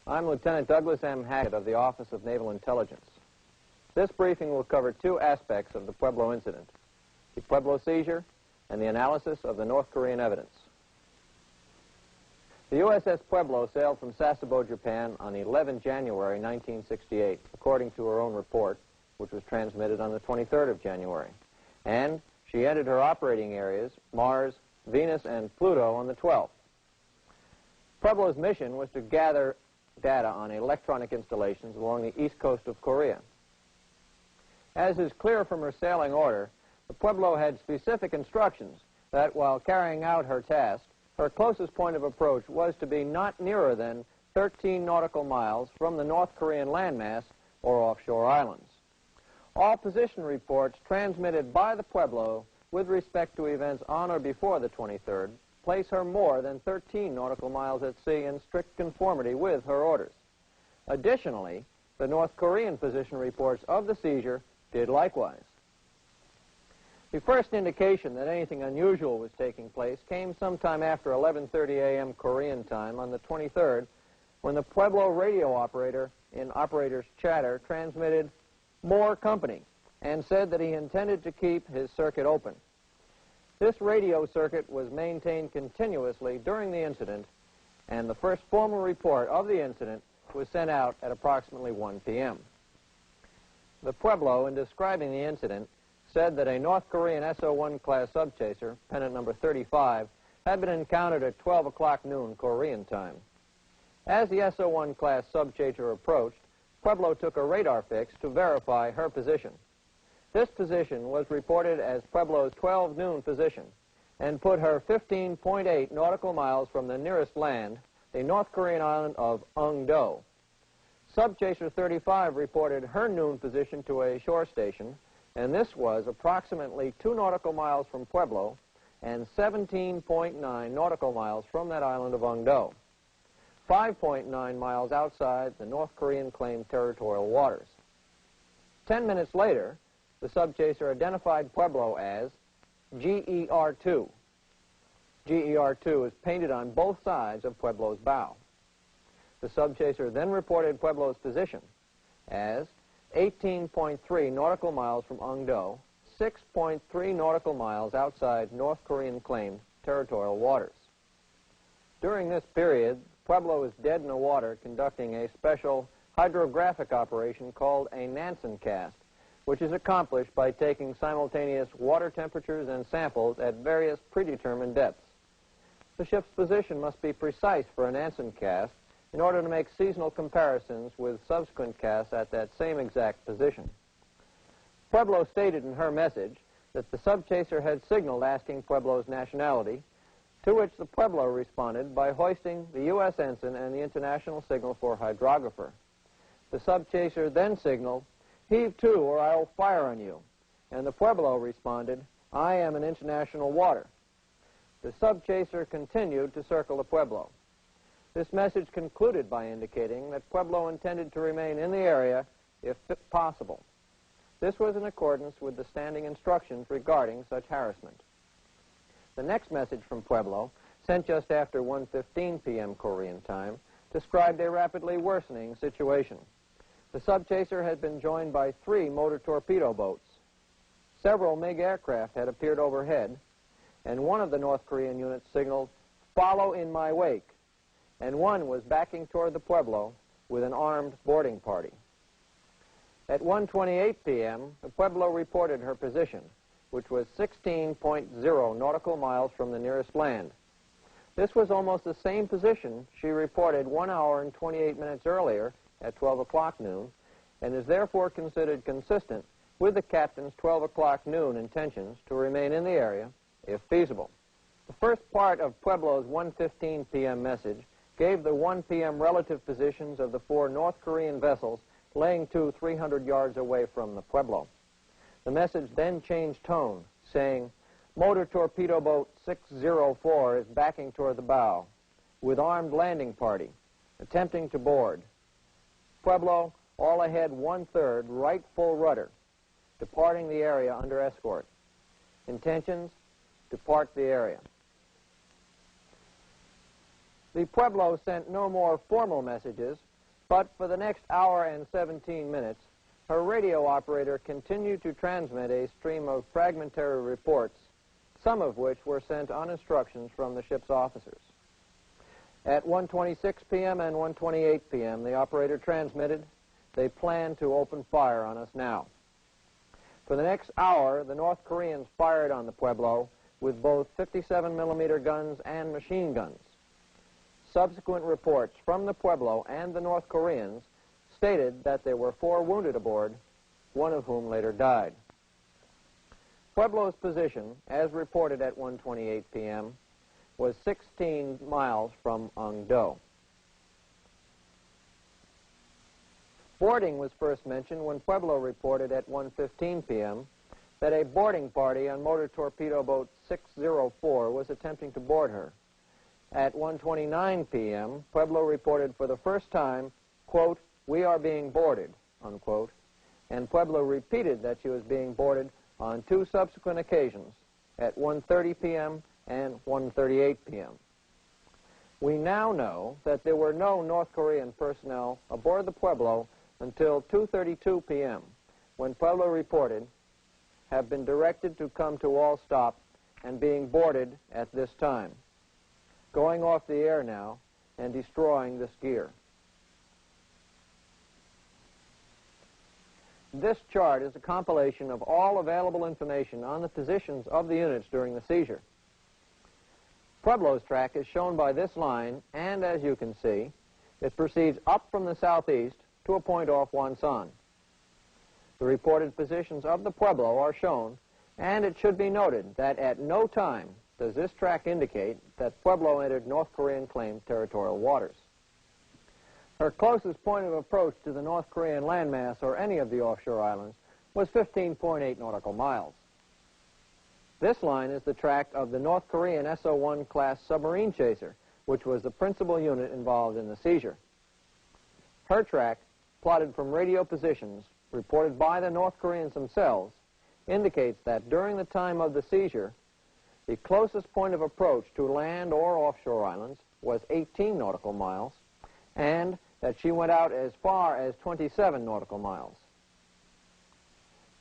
I'm Lieutenant Douglas M. Hackett of the Office of Naval Intelligence. This briefing will cover two aspects of the Pueblo incident: the Pueblo seizure and the analysis of the North Korean evidence. The U.S.S. Pueblo sailed from Sasebo, Japan on 11 January 1968, according to her own report, which was transmitted on the 23rd of January. And she entered her operating areas, Mars, Venus, and Pluto, on the 12th. Pueblo's mission was to gather data on electronic installations along the east coast of Korea. As is clear from her sailing order, the Pueblo had specific instructions that while carrying out her task, her closest point of approach was to be not nearer than 13 nautical miles from the North Korean landmass or offshore islands. All position reports transmitted by the Pueblo with respect to events on or before the 23rd place her more than 13 nautical miles at sea in strict conformity with her orders. Additionally, the North Korean position reports of the seizure did likewise. The first indication that anything unusual was taking place came sometime after 11:30 a.m. Korean time on the 23rd, when the Pueblo radio operator in operator's chatter transmitted more company and said that he intended to keep his circuit open. This radio circuit was maintained continuously during the incident, and the first formal report of the incident was sent out at approximately 1 p.m. The Pueblo, in describing the incident, said that a North Korean SO-1 class subchaser, pennant number 35, had been encountered at 12 o'clock noon Korean time. As the SO-1 class subchaser approached, Pueblo took a radar fix to verify her position. This position was reported as Pueblo's 12 noon position and put her 15.8 nautical miles from the nearest land, the North Korean island of Ung-do. Subchaser 35 reported her noon position to a shore station, and this was approximately 2 nautical miles from Pueblo and 17.9 nautical miles from that island of Ung-do, 5.9 miles outside the North Korean claimed territorial waters. 10 minutes later, the subchaser identified Pueblo as GER-2. GER-2 is painted on both sides of Pueblo's bow. The subchaser then reported Pueblo's position as 18.3 nautical miles from Ung-do, 6.3 nautical miles outside North Korean claimed territorial waters. During this period, Pueblo was dead in the water conducting a special hydrographic operation called a Nansen cast, which is accomplished by taking simultaneous water temperatures and samples at various predetermined depths. The ship's position must be precise for a Nansen cast in order to make seasonal comparisons with subsequent casts at that same exact position. Pueblo stated in her message that the subchaser had signaled asking Pueblo's nationality, to which the Pueblo responded by hoisting the U.S. ensign and the international signal for hydrographer. The subchaser then signaled, "Heave to or I'll fire on you," and the Pueblo responded, "I am in international water." The subchaser continued to circle the Pueblo. This message concluded by indicating that Pueblo intended to remain in the area if possible. This was in accordance with the standing instructions regarding such harassment. The next message from Pueblo, sent just after 1:15 p.m. Korean time, described a rapidly worsening situation. The subchaser had been joined by 3 motor torpedo boats. Several MiG aircraft had appeared overhead, and one of the North Korean units signaled, "Follow in my wake," and one was backing toward the Pueblo with an armed boarding party. At 1:28 p.m., the Pueblo reported her position, which was 16.0 nautical miles from the nearest land. This was almost the same position she reported 1 hour and 28 minutes earlier at 12 o'clock noon, and is therefore considered consistent with the captain's 12 o'clock noon intentions to remain in the area, if feasible. The first part of Pueblo's 1:15 p.m. message gave the 1 p.m. relative positions of the 4 North Korean vessels laying to 300 yards away from the Pueblo. The message then changed tone, saying, "Motor torpedo boat 604 is backing toward the bow, with armed landing party, attempting to board. Pueblo, all ahead 1/3, right full rudder, departing the area under escort. Intentions, depart the area." The Pueblo sent no more formal messages, But for the next hour and 17 minutes, her radio operator continued to transmit a stream of fragmentary reports, some of which were sent on instructions from the ship's officers. At 1:26 p.m. and 1:28 p.m., the operator transmitted, "They plan to open fire on us now." For the next hour, the North Koreans fired on the Pueblo with both 57mm guns and machine guns. Subsequent reports from the Pueblo and the North Koreans stated that there were 4 wounded aboard, one of whom later died. Pueblo's position, as reported at 1:28 p.m., was 16 miles from Ongdo. Boarding was first mentioned when Pueblo reported at 1:15 p.m. that a boarding party on motor torpedo boat 604 was attempting to board her. At 1:29 p.m., Pueblo reported for the first time, quote, "We are being boarded," unquote, and Pueblo repeated that she was being boarded on 2 subsequent occasions, at 1:30 p.m. and 1:38 p.m. We now know that there were no North Korean personnel aboard the Pueblo until 2:32 p.m., when Pueblo reported, "Have been directed to come to all stop and being boarded at this time. Going off the air now and destroying this gear." This chart is a compilation of all available information on the positions of the units during the seizure. Pueblo's track is shown by this line, and as you can see, it proceeds up from the southeast to a point off Wonsan. The reported positions of the Pueblo are shown, and it should be noted that at no time does this track indicate that Pueblo entered North Korean claimed territorial waters. Her closest point of approach to the North Korean landmass or any of the offshore islands was 15.8 nautical miles. This line is the track of the North Korean SO-1 class submarine chaser, which was the principal unit involved in the seizure. Her track, plotted from radio positions reported by the North Koreans themselves, indicates that during the time of the seizure, the closest point of approach to land or offshore islands was 18 nautical miles, and that she went out as far as 27 nautical miles.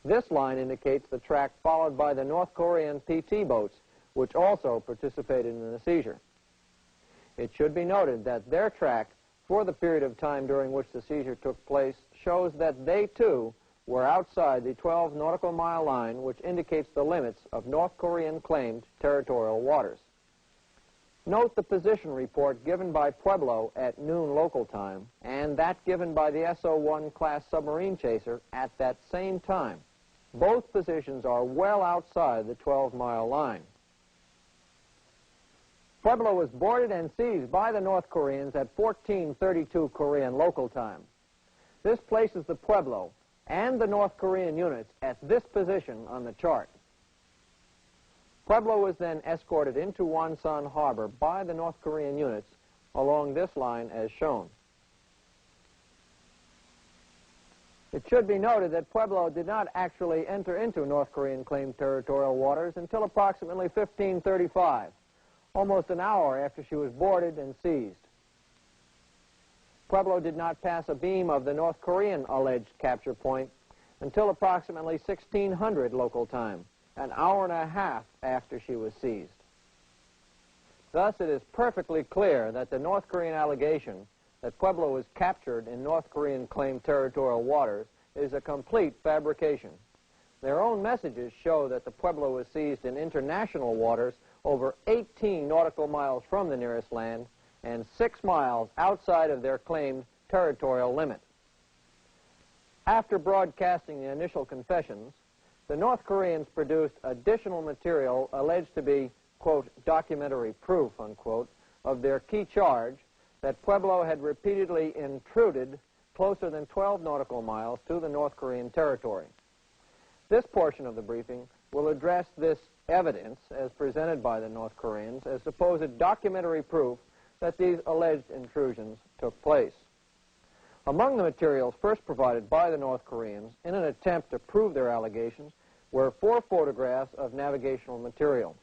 This line indicates the track followed by the North Korean PT boats, which also participated in the seizure. It should be noted that their track for the period of time during which the seizure took place shows that they, too, were outside the 12 nautical mile line, which indicates the limits of North Korean claimed territorial waters. Note the position report given by Pueblo at noon local time and that given by the SO-1 class submarine chaser at that same time. Both positions are well outside the 12-mile line. Pueblo was boarded and seized by the North Koreans at 14:32 Korean local time. This places the Pueblo and the North Korean units at this position on the chart. Pueblo was then escorted into Wonsan Harbor by the North Korean units along this line as shown. It should be noted that Pueblo did not actually enter into North Korean claimed territorial waters until approximately 15:35, almost an hour after she was boarded and seized. Pueblo did not pass a beam of the North Korean alleged capture point until approximately 1600 local time, an hour and a half after she was seized. Thus, it is perfectly clear that the North Korean allegation that Pueblo was captured in North Korean claimed territorial waters is a complete fabrication. Their own messages show that the Pueblo was seized in international waters over 18 nautical miles from the nearest land and 6 miles outside of their claimed territorial limit. After broadcasting the initial confessions, the North Koreans produced additional material alleged to be, quote, documentary proof, unquote, of their key charge that Pueblo had repeatedly intruded closer than 12 nautical miles to the North Korean territory. This portion of the briefing will address this evidence as presented by the North Koreans as supposed documentary proof that these alleged intrusions took place. Among the materials first provided by the North Koreans in an attempt to prove their allegations were 4 photographs of navigational material.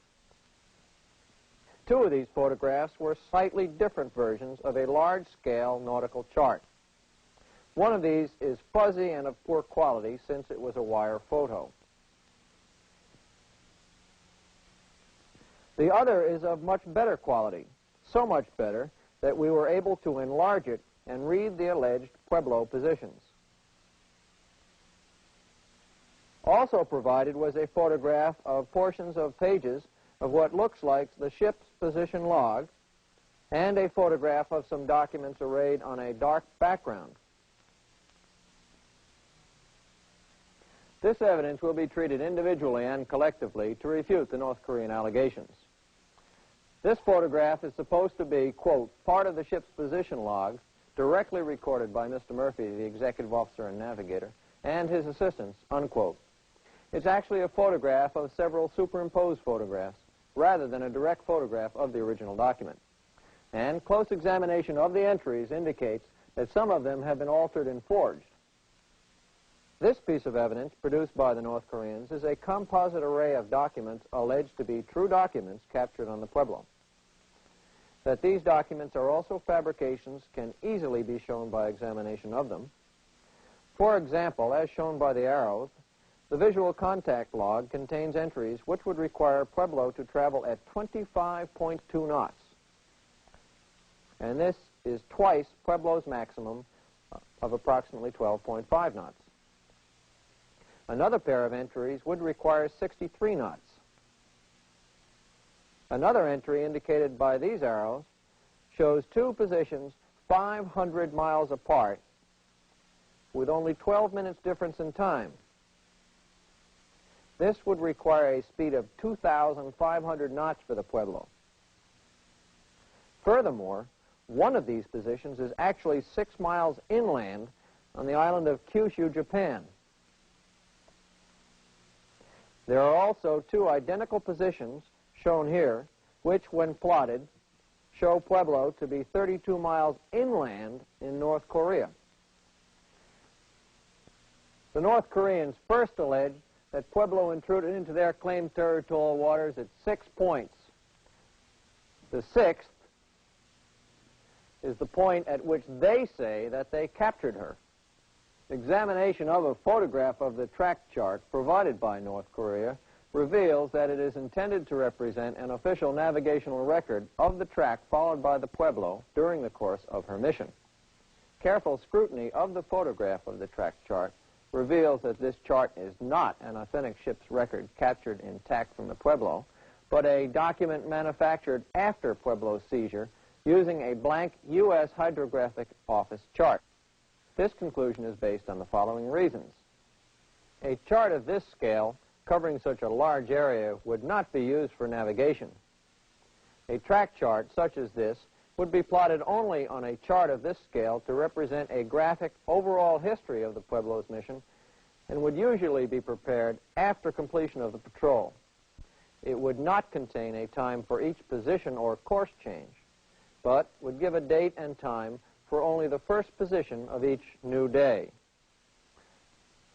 2 of these photographs were slightly different versions of a large-scale nautical chart. One of these is fuzzy and of poor quality since it was a wire photo. The other is of much better quality, so much better that we were able to enlarge it and read the alleged Pueblo positions. Also provided was a photograph of portions of pages of what looks like the ship's position log and a photograph of some documents arrayed on a dark background. This evidence will be treated individually and collectively to refute the North Korean allegations. This photograph is supposed to be, quote, part of the ship's position log, directly recorded by Mr. Murphy, the executive officer and navigator, and his assistants, unquote. It's actually a photograph of several superimposed photographs, rather than a direct photograph of the original document. And close examination of the entries indicates that some of them have been altered and forged. This piece of evidence produced by the North Koreans is a composite array of documents alleged to be true documents captured on the Pueblo. That these documents are also fabrications can easily be shown by examination of them. For example, as shown by the arrows, the visual contact log contains entries which would require Pueblo to travel at 25.2 knots. And this is twice Pueblo's maximum of approximately 12.5 knots. Another pair of entries would require 63 knots. Another entry indicated by these arrows shows two positions 500 miles apart with only 12 minutes difference in time. This would require a speed of 2,500 knots for the Pueblo. Furthermore, one of these positions is actually 6 miles inland on the island of Kyushu, Japan. There are also two identical positions shown here, which, when plotted, show Pueblo to be 32 miles inland in North Korea. The North Koreans first alleged that Pueblo intruded into their claimed territorial waters at 6 points. The sixth is the point at which they say that they captured her. Examination of a photograph of the track chart provided by North Korea reveals that it is intended to represent an official navigational record of the track followed by the Pueblo during the course of her mission. Careful scrutiny of the photograph of the track chart reveals that this chart is not an authentic ship's record captured intact from the Pueblo, but a document manufactured after Pueblo's seizure using a blank U.S. Hydrographic Office chart. This conclusion is based on the following reasons. A chart of this scale covering such a large area would not be used for navigation. A track chart such as this would be plotted only on a chart of this scale to represent a graphic overall history of the Pueblo's mission and would usually be prepared after completion of the patrol. It would not contain a time for each position or course change, but would give a date and time for only the first position of each new day.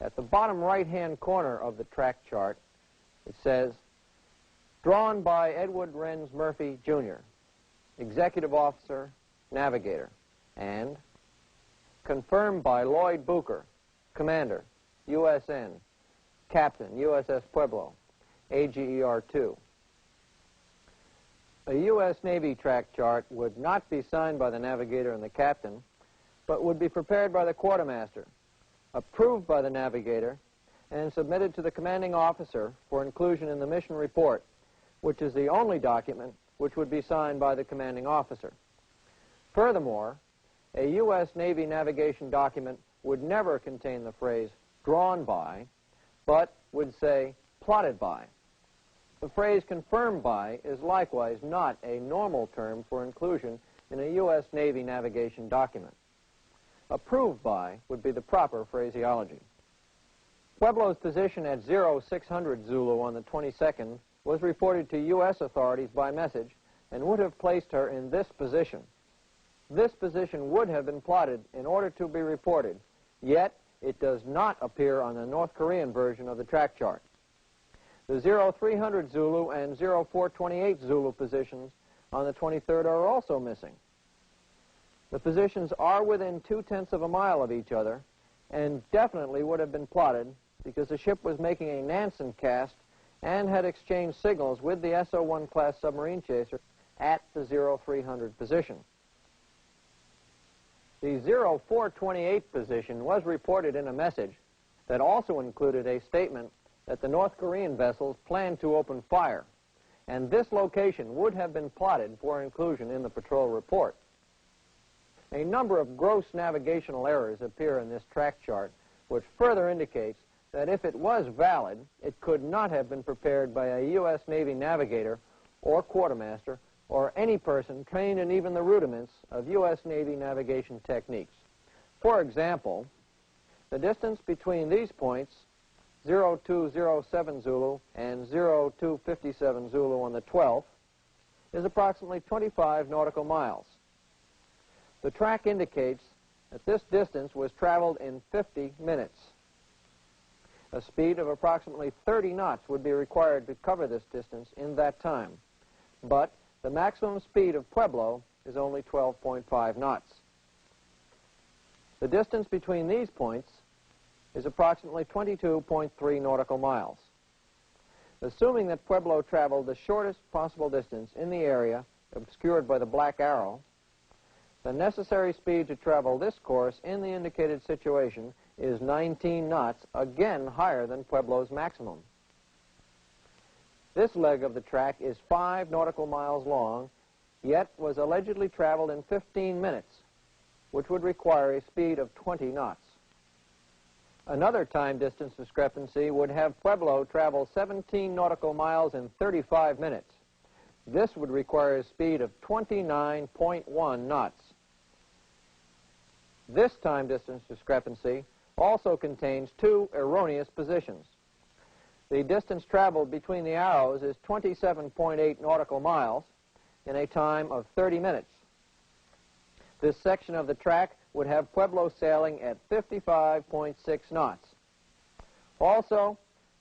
At the bottom right-hand corner of the track chart, it says, drawn by Edward Renz Murphy, Jr., Executive Officer, Navigator, and confirmed by Lloyd Bucher, Commander, U.S.N., Captain, U.S.S. Pueblo, AGER-2. A U.S. Navy track chart would not be signed by the navigator and the captain, but would be prepared by the quartermaster, approved by the navigator, and submitted to the commanding officer for inclusion in the mission report, which is the only document which would be signed by the commanding officer. Furthermore, a U.S. Navy navigation document would never contain the phrase drawn by, but would say plotted by. The phrase confirmed by is likewise not a normal term for inclusion in a U.S. Navy navigation document. Approved by would be the proper phraseology. Pueblo's position at 0600 Zulu on the 22nd was reported to U.S. authorities by message and would have placed her in this position. This position would have been plotted in order to be reported, yet it does not appear on the North Korean version of the track chart. The 0300 Zulu and 0428 Zulu positions on the 23rd are also missing. The positions are within 2/10 of a mile of each other and definitely would have been plotted because the ship was making a Nansen cast and had exchanged signals with the SO-1 class submarine chaser at the 0300 position. The 0428 position was reported in a message that also included a statement that the North Korean vessels planned to open fire, and this location would have been plotted for inclusion in the patrol report. A number of gross navigational errors appear in this track chart, which further indicates that if it was valid, it could not have been prepared by a U.S. Navy navigator or quartermaster or any person trained in even the rudiments of U.S. Navy navigation techniques. For example, the distance between these points, 0207 Zulu and 0257 Zulu on the 12th, is approximately 25 nautical miles. The track indicates that this distance was traveled in 50 minutes. A speed of approximately 30 knots would be required to cover this distance in that time, but the maximum speed of Pueblo is only 12.5 knots. The distance between these points is approximately 22.3 nautical miles. Assuming that Pueblo traveled the shortest possible distance in the area obscured by the black arrow, the necessary speed to travel this course in the indicated situation is 19 knots, again higher than Pueblo's maximum. This leg of the track is 5 nautical miles long, yet was allegedly traveled in 15 minutes, which would require a speed of 20 knots. Another time-distance discrepancy would have Pueblo travel 17 nautical miles in 35 minutes. This would require a speed of 29.1 knots. This time-distance discrepancy also contains 2 erroneous positions. The distance traveled between the arrows is 27.8 nautical miles in a time of 30 minutes. This section of the track would have Pueblo sailing at 55.6 knots. Also,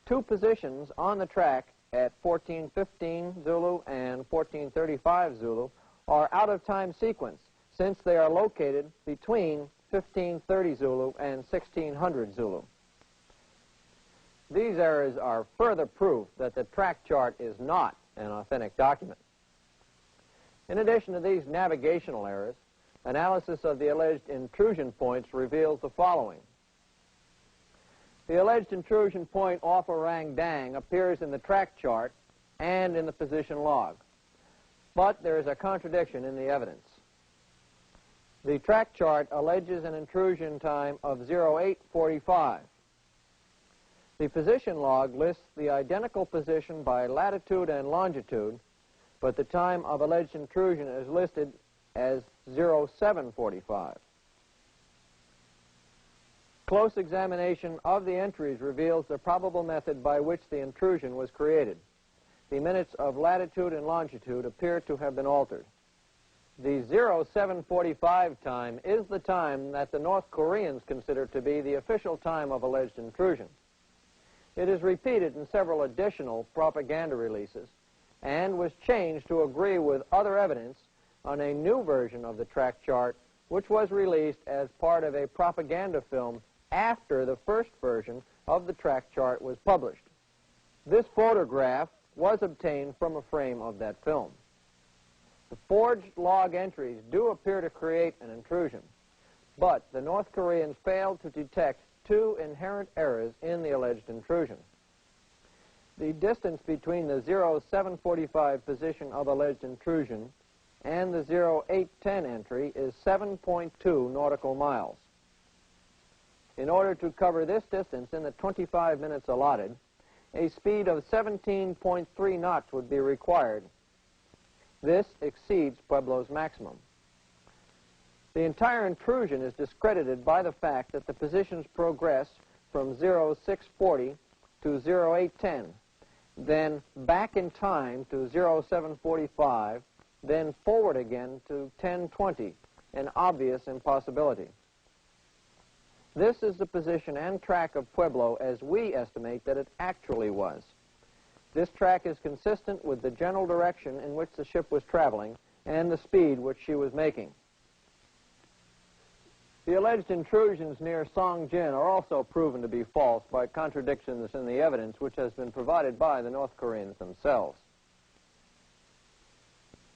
2 positions on the track at 1415 Zulu and 1435 Zulu are out of time sequence since they are located between 1530 Zulu and 1600 Zulu. These errors are further proof that the track chart is not an authentic document. In addition to these navigational errors, analysis of the alleged intrusion points reveals the following. The alleged intrusion point off Orang Dang appears in the track chart and in the position log, but there is a contradiction in the evidence. The track chart alleges an intrusion time of 0845. The position log lists the identical position by latitude and longitude, but the time of alleged intrusion is listed as 0745. Close examination of the entries reveals the probable method by which the intrusion was created. The minutes of latitude and longitude appear to have been altered. The 0745 time is the time that the North Koreans consider to be the official time of alleged intrusion. It is repeated in several additional propaganda releases and was changed to agree with other evidence on a new version of the track chart, which was released as part of a propaganda film after the first version of the track chart was published. This photograph was obtained from a frame of that film. The forged log entries do appear to create an intrusion, but the North Koreans failed to detect 2 inherent errors in the alleged intrusion. The distance between the 0745 position of alleged intrusion and the 0810 entry is 7.2 nautical miles. In order to cover this distance in the 25 minutes allotted, a speed of 17.3 knots would be required. This exceeds Pueblo's maximum. The entire intrusion is discredited by the fact that the positions progress from 0640 to 0810, then back in time to 0745, then forward again to 1020, an obvious impossibility. This is the position and track of Pueblo as we estimate that it actually was. This track is consistent with the general direction in which the ship was traveling and the speed which she was making. The alleged intrusions near Songjin are also proven to be false by contradictions in the evidence which has been provided by the North Koreans themselves.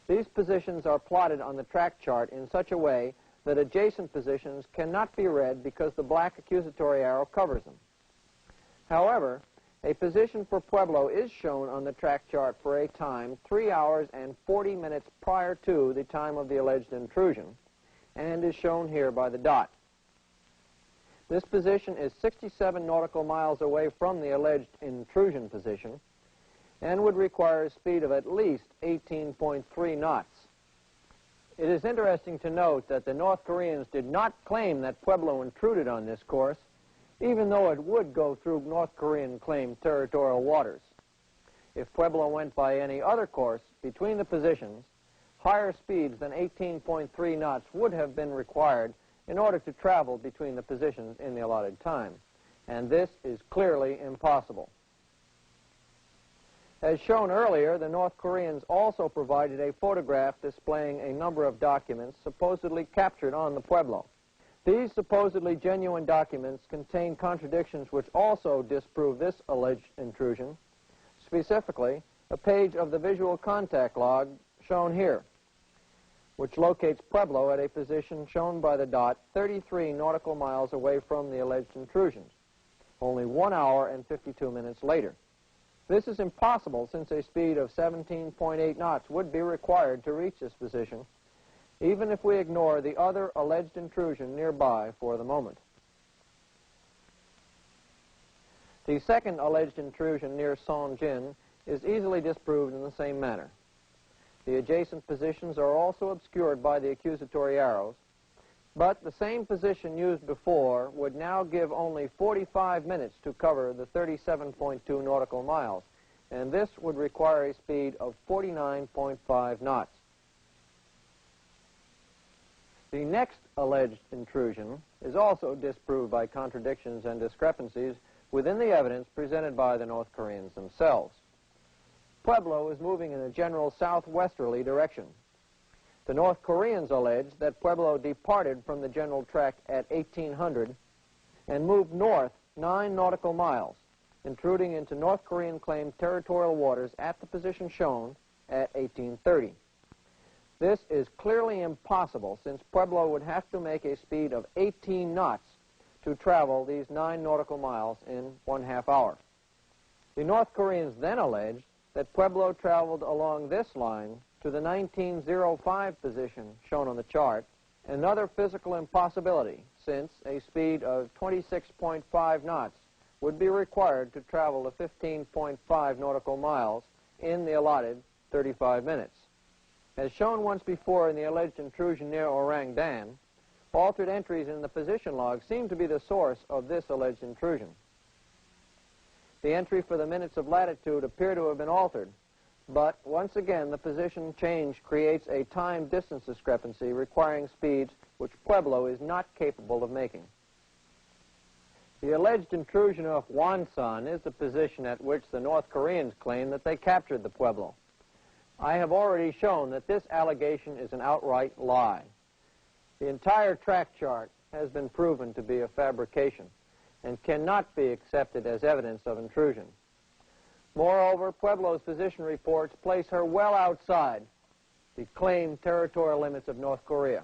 These positions are plotted on the track chart in such a way that adjacent positions cannot be read because the black accusatory arrow covers them. However, a position for Pueblo is shown on the track chart for a time 3 hours and 40 minutes prior to the time of the alleged intrusion, and is shown here by the dot. This position is 67 nautical miles away from the alleged intrusion position and would require a speed of at least 18.3 knots. It is interesting to note that the North Koreans did not claim that Pueblo intruded on this course, even though it would go through North Korean claimed territorial waters. If Pueblo went by any other course between the positions, higher speeds than 18.3 knots would have been required in order to travel between the positions in the allotted time, and this is clearly impossible. As shown earlier, the North Koreans also provided a photograph displaying a number of documents supposedly captured on the Pueblo. These supposedly genuine documents contain contradictions which also disprove this alleged intrusion, specifically a page of the visual contact log shown here, which locates Pueblo at a position shown by the dot 33 nautical miles away from the alleged intrusions, only 1 hour and 52 minutes later. This is impossible since a speed of 17.8 knots would be required to reach this position, even if we ignore the other alleged intrusion nearby for the moment. The second alleged intrusion near Songjin is easily disproved in the same manner. The adjacent positions are also obscured by the accusatory arrows, but the same position used before would now give only 45 minutes to cover the 37.2 nautical miles, and this would require a speed of 49.5 knots. The next alleged intrusion is also disproved by contradictions and discrepancies within the evidence presented by the North Koreans themselves. Pueblo is moving in a general southwesterly direction. The North Koreans allege that Pueblo departed from the general track at 1800 and moved north 9 nautical miles, intruding into North Korean claimed territorial waters at the position shown at 1830. This is clearly impossible since Pueblo would have to make a speed of 18 knots to travel these 9 nautical miles in 1/2 hour. The North Koreans then alleged that Pueblo traveled along this line to the 1905 position shown on the chart, another physical impossibility since a speed of 26.5 knots would be required to travel the 15.5 nautical miles in the allotted 35 minutes. As shown once before in the alleged intrusion near Orang Dan, altered entries in the position log seem to be the source of this alleged intrusion. The entry for the minutes of latitude appear to have been altered, but once again the position change creates a time-distance discrepancy requiring speeds which Pueblo is not capable of making. The alleged intrusion off Wonsan is the position at which the North Koreans claim that they captured the Pueblo. I have already shown that this allegation is an outright lie. The entire track chart has been proven to be a fabrication and cannot be accepted as evidence of intrusion. Moreover, Pueblo's position reports place her well outside the claimed territorial limits of North Korea,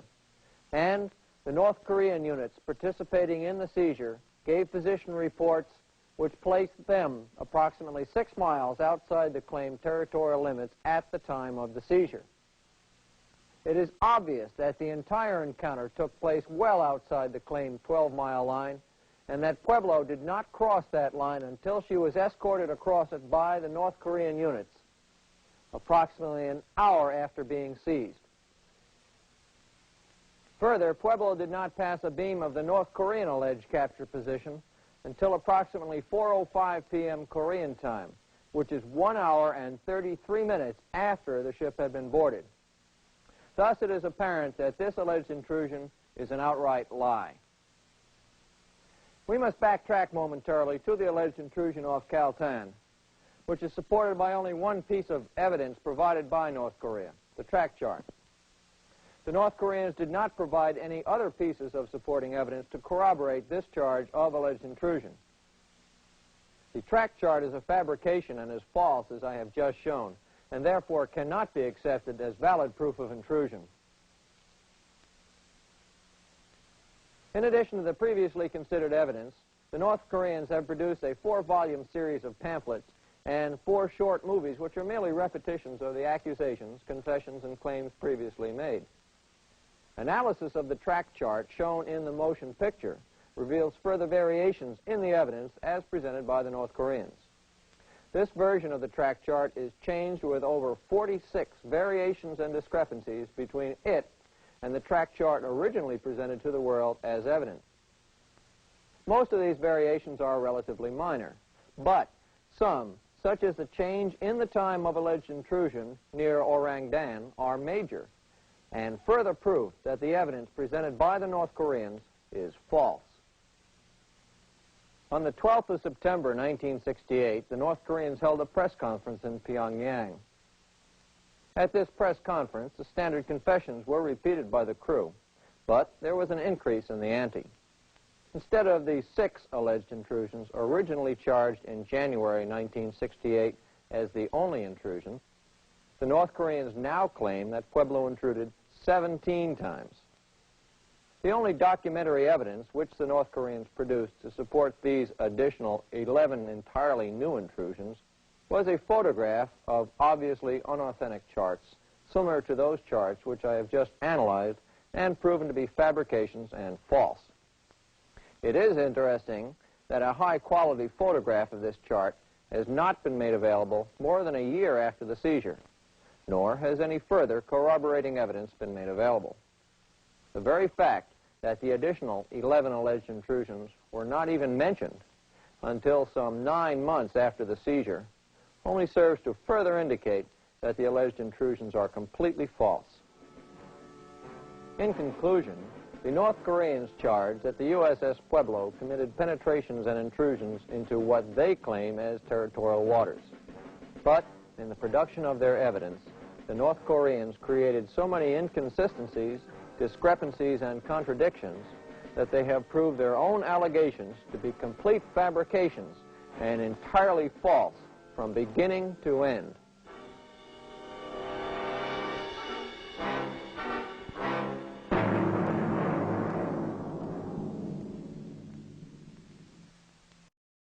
and the North Korean units participating in the seizure gave position reports which placed them approximately 6 miles outside the claimed territorial limits at the time of the seizure. It is obvious that the entire encounter took place well outside the claimed 12-mile line, and that Pueblo did not cross that line until she was escorted across it by the North Korean units, approximately an hour after being seized. Further, Pueblo did not pass a beam of the North Korean alleged capture position until approximately 4:05 p.m. Korean time, which is 1 hour and 33 minutes after the ship had been boarded. Thus, it is apparent that this alleged intrusion is an outright lie. We must backtrack momentarily to the alleged intrusion off Kaltan, which is supported by only one piece of evidence provided by North Korea, the track chart. The North Koreans did not provide any other pieces of supporting evidence to corroborate this charge of alleged intrusion. The track chart is a fabrication and is false, as I have just shown, and therefore cannot be accepted as valid proof of intrusion. In addition to the previously considered evidence, the North Koreans have produced a 4-volume series of pamphlets and 4 short movies which are merely repetitions of the accusations, confessions, and claims previously made. Analysis of the track chart shown in the motion picture reveals further variations in the evidence as presented by the North Koreans. This version of the track chart is changed with over 46 variations and discrepancies between it and the track chart originally presented to the world as evidence. Most of these variations are relatively minor, but some, such as the change in the time of alleged intrusion near Orang Dan, are major and further proof that the evidence presented by the North Koreans is false. On the 12th of September 1968, the North Koreans held a press conference in Pyongyang. At this press conference, the standard confessions were repeated by the crew, but there was an increase in the ante. Instead of the 6 alleged intrusions originally charged in January 1968 as the only intrusion, the North Koreans now claim that Pueblo intruded 17 times. The only documentary evidence which the North Koreans produced to support these additional 11 entirely new intrusions was a photograph of obviously unauthentic charts, similar to those charts which I have just analyzed and proven to be fabrications and false. It is interesting that a high-quality photograph of this chart has not been made available more than a year after the seizure, nor has any further corroborating evidence been made available. The very fact that the additional 11 alleged intrusions were not even mentioned until some 9 months after the seizure only serves to further indicate that the alleged intrusions are completely false. In conclusion, the North Koreans charge that the U.S.S. Pueblo committed penetrations and intrusions into what they claim as territorial waters. But in the production of their evidence, the North Koreans created so many inconsistencies, discrepancies, and contradictions that they have proved their own allegations to be complete fabrications and entirely false from beginning to end.